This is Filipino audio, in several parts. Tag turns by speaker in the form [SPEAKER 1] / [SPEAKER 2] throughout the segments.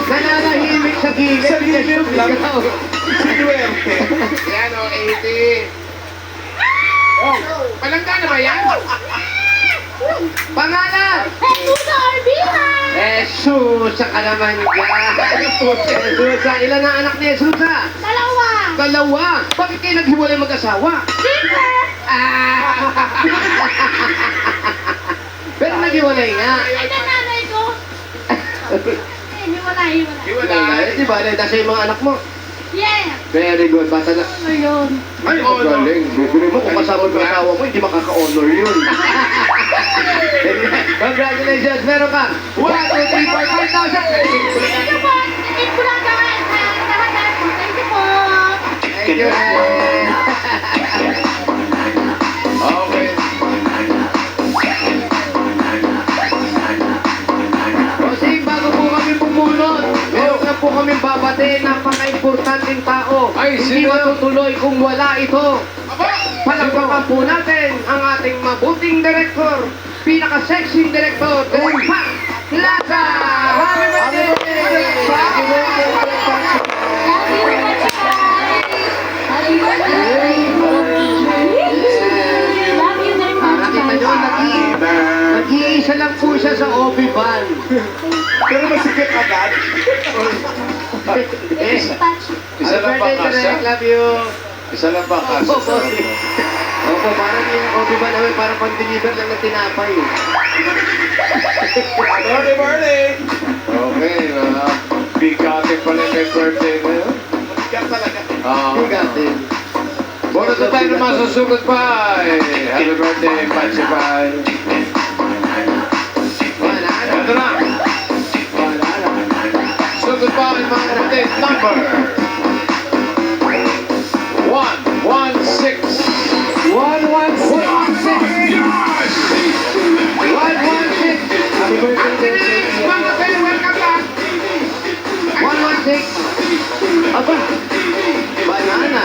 [SPEAKER 1] Nananahimik sa gilid.
[SPEAKER 2] Sa gilid lang. Si Duerte.
[SPEAKER 3] Yan o, 80. Oh, palangga na ba yan?
[SPEAKER 1] Pangalan!
[SPEAKER 4] Jesusa Arbina!
[SPEAKER 1] Jesusa ka naman dyan. Jesusa, ilan ang anak ni Jesusa?
[SPEAKER 4] Dalawa!
[SPEAKER 1] Dalawa. Bakit kayo naghiwalay mag-asawa?
[SPEAKER 4] Sister!
[SPEAKER 1] Pero naghiwalay nga.
[SPEAKER 4] Ay, na nanay ko! Hiwalay.
[SPEAKER 3] Hiwala.
[SPEAKER 1] Di ba? Nasa yung mga anak mo.
[SPEAKER 4] Yeah!
[SPEAKER 1] Very good. Bata na.
[SPEAKER 4] Ano yun?
[SPEAKER 1] Ay, galing. Bibili mo kung kasama mo yung asawa mo, hindi makaka-honor yun. Congratulations. Meron ka. 1, 2, 3, 4, 5,000.
[SPEAKER 4] Thank you po! Thank you lang naman sa lahat po. Thank you po!
[SPEAKER 1] Thank you.
[SPEAKER 3] Okay.
[SPEAKER 1] Kasi bago po kami pumunod, meron na po kami babate, napaka-importanting tao.
[SPEAKER 3] Ay,
[SPEAKER 1] Hindi
[SPEAKER 3] sino?
[SPEAKER 1] matutuloy kung wala ito.
[SPEAKER 3] Aba!
[SPEAKER 1] Palakpakan po natin ang ating mabuting director, pinaka-sexy director, Direk Pat Plaza! Happy birthday! Happy birthday!
[SPEAKER 4] Love you, Happy birthday! Love you very much,
[SPEAKER 1] Nakita nyo, nag-iisa lang po siya sa Obi Van.
[SPEAKER 2] Pero masikat agad.
[SPEAKER 3] Isa lang ba
[SPEAKER 1] Happy birthday,
[SPEAKER 3] kasya?
[SPEAKER 1] Direk. Love you.
[SPEAKER 3] Isa lang ba kasya?
[SPEAKER 1] Opo, Opo, parang yung Obi Van namin, parang pang-deliver lang ng tinapay.
[SPEAKER 2] Happy birthday!
[SPEAKER 3] Okay, bigatin pala yung may birthday na yun.
[SPEAKER 2] Masikat talaga.
[SPEAKER 1] Bigatin.
[SPEAKER 3] Bonus na tayo naman sa sugot pa. Happy birthday, Pachi Pai.
[SPEAKER 1] Wala na.
[SPEAKER 3] Ito na.
[SPEAKER 1] Wala na.
[SPEAKER 3] Sugot pa ang mga kapatid. Number 116.
[SPEAKER 1] 116. 116. Happy birthday, Direk.
[SPEAKER 3] Mga kayo, welcome back.
[SPEAKER 1] 116. Aba. Banana.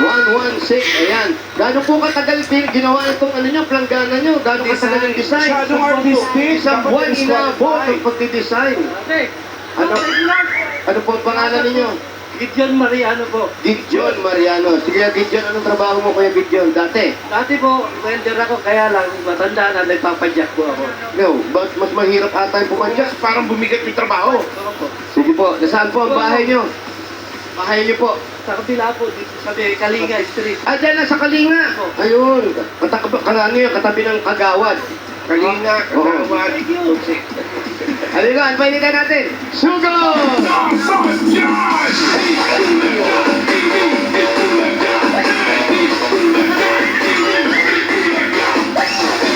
[SPEAKER 1] 116. Ayan. Gano'n po katagal ginawa itong ano nyo, planggana nyo? Gano'n katagal yung design?
[SPEAKER 2] Masyadong artistic.
[SPEAKER 1] Isang buwan inaabot ang pagdidesign. Ano? Ano po ang pangalan ninyo?
[SPEAKER 5] Gideon Mariano po.
[SPEAKER 1] Gideon Mariano. Sige, Gideon, anong trabaho mo Kuya Gideon? Dati?
[SPEAKER 5] Dati po, welder ako, kaya lang matanda na nagpapadyak po ako.
[SPEAKER 1] No, mas mahirap ata yung pumadyak.
[SPEAKER 3] Parang bumigat yung trabaho.
[SPEAKER 1] Sige po, nasaan po ang bahay nyo? Bahay nyo po.
[SPEAKER 5] Sa kabila po, dito sa Kalinga Street.
[SPEAKER 1] Ah, dyan na sa Kalinga. Ayun. Ano yun, katabi ng Kagawad.
[SPEAKER 3] Kalinga,
[SPEAKER 1] Oo.
[SPEAKER 3] Kagawad.
[SPEAKER 1] Halika, anpayin na natin. Sugo!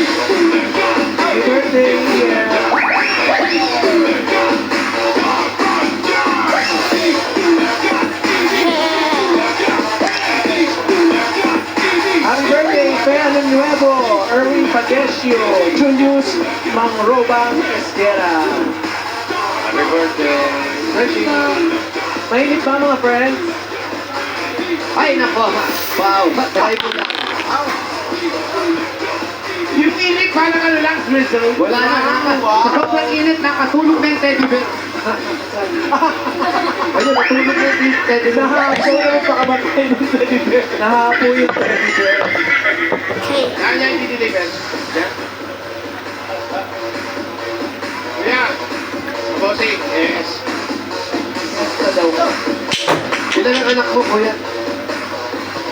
[SPEAKER 5] Happy birthday! Happy birthday, Fernando Nuevo, Erwin Pagesio, Junius Mangrobang Esquera.
[SPEAKER 3] Happy birthday.
[SPEAKER 5] Mainit ba mga friends?
[SPEAKER 1] Ay, nako. Wow, try mo lang.
[SPEAKER 3] Yung init, parang ano lang, drizzle.
[SPEAKER 1] Wala na. Sa sobrang init, nakatulog na yung teddy bear. Ayun, natulog na yung teddy bear.
[SPEAKER 5] Nahapo yung pakamatay ng teddy bear. Nahapo yung teddy bear.
[SPEAKER 3] Yan yung i-deliver. Yan. Yan. Bossing, yes.
[SPEAKER 1] Ilan ang anak mo, kuya?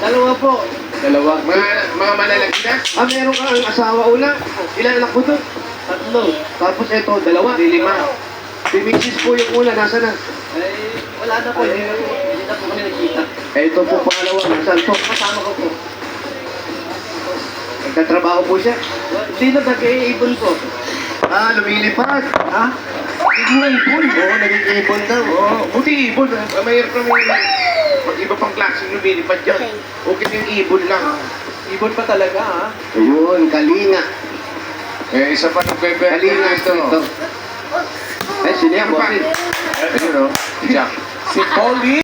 [SPEAKER 5] Dalawa po.
[SPEAKER 1] Dalawa.
[SPEAKER 3] Mga malalaki na.
[SPEAKER 1] Ah, meron ka ang asawa una. Ilan anak mo doon?
[SPEAKER 5] Tatlo.
[SPEAKER 1] Tapos eto, dalawa. Lima. Si Mrs. po yung una, nasa na?
[SPEAKER 5] Eh, wala na po. Hindi na po kami nakita.
[SPEAKER 1] Ito po pangalawa, nasaan po?
[SPEAKER 5] Kasama ko po.
[SPEAKER 1] Nagtatrabaho po siya.
[SPEAKER 5] Hindi na nag-iibon po.
[SPEAKER 1] Ah, lumilipad.
[SPEAKER 5] Ha?
[SPEAKER 1] Hindi na ibon. Oo, naging ibon daw.
[SPEAKER 3] Oo, buti ibon. Mayroon kami pag iba pang klaseng lumilipad dyan. Okay na yung ibon lang.
[SPEAKER 5] Ibon pa talaga, ha?
[SPEAKER 1] Ayun, kalinga.
[SPEAKER 3] Eh, isa pa nagbe-birthday
[SPEAKER 1] Kalinga
[SPEAKER 3] na ito.
[SPEAKER 1] ito. Eh, sino yan, bossing?
[SPEAKER 3] Ayun o, Jack.
[SPEAKER 2] Si Pauline.